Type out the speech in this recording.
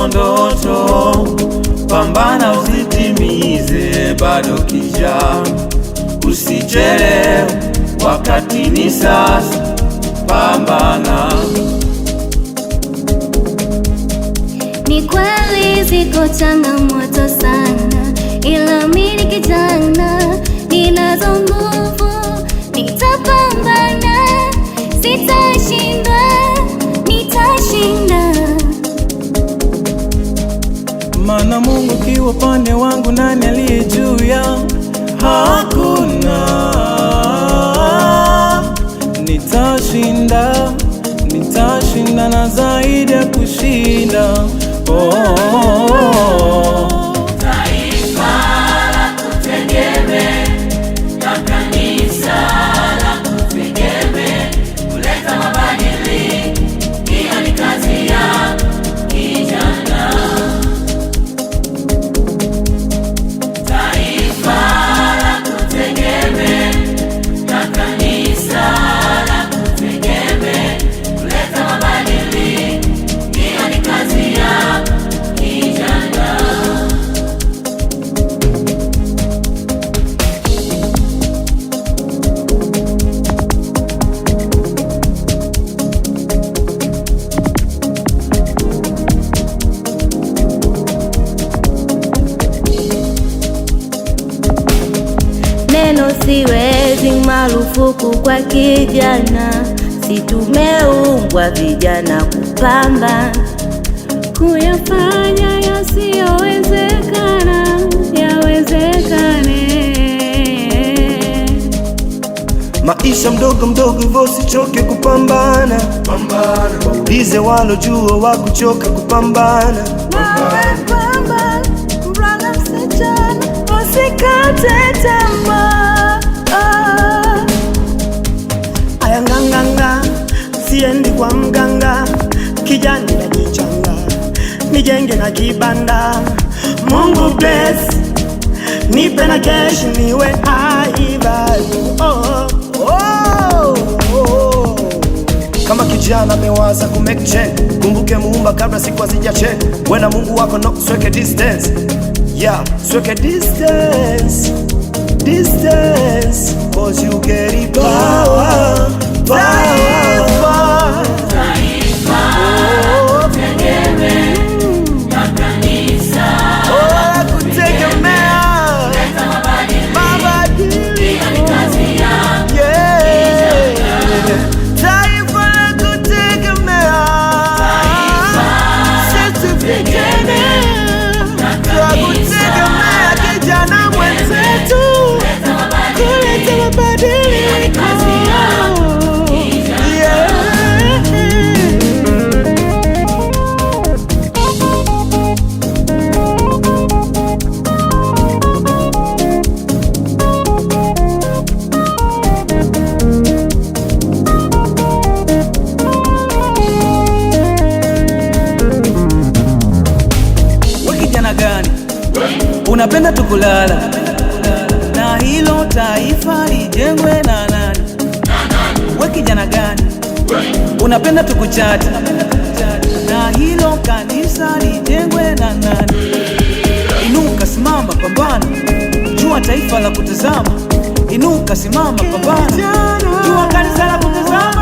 ndoto, pambana uzitimize, bado kijana. Usichelewe, wakati ni sasa, pambana. Ni kweli ziko changamoto sana, ila mimi kijana, ninazo nguvu, nitapambana, sitashindwa, nitashinda. Maana Mungu kiwa upande wangu, nani aliye juu yangu? Hakuna. Nitashinda, nitashinda na zaidi ya kushinda. Taifa la kutegemea na kanisa la kutegemea, kuleta mabadiliko, hiyo ni kazi ya kijana. Taifa la kutegemea na kanisa la kutegemea, kuleta mabadiliko, hiyo ni kazi ya kijana. Neno siwezi marufuku kwa kijana, si tumeumbwa vijana kupamba, kuyafanya yasiyowezekana yawezekane. Maisha mdogo mdogo hivyo usichoke kupambana, waulize walojua wakuchoka kupambana. Usikate tamaa. Aya nganganga, siendi kwa mganga, kijani najichanga, nijenge na kibanda. Mungu bless, nipe na cash niwe high value. Kama kijana mewaza ku make change, kumbuke Muumba kabla siku hazijache. Wewe na Mungu wako no sweke distance. Yeah, sweke distance, distance, cause you get it power, power, power. Taifa kutegemea na kanisa la kutegemea, kuleta mabadiliko, hiyo ni kazi ya yeah. Taifa la kutegemea, sisi vijana tunakutegemea, kijana mwenzetu, kuleta mabadiliko. Unapenda tukulala na hilo taifa lijengwe na nani? We kijana gani? Unapenda tukuchati na hilo kanisa lijengwe na nani? Inuka, simama, pambana, jua taifa la kutazama. Inuka, simama, pambana, jua kanisa la kutazama.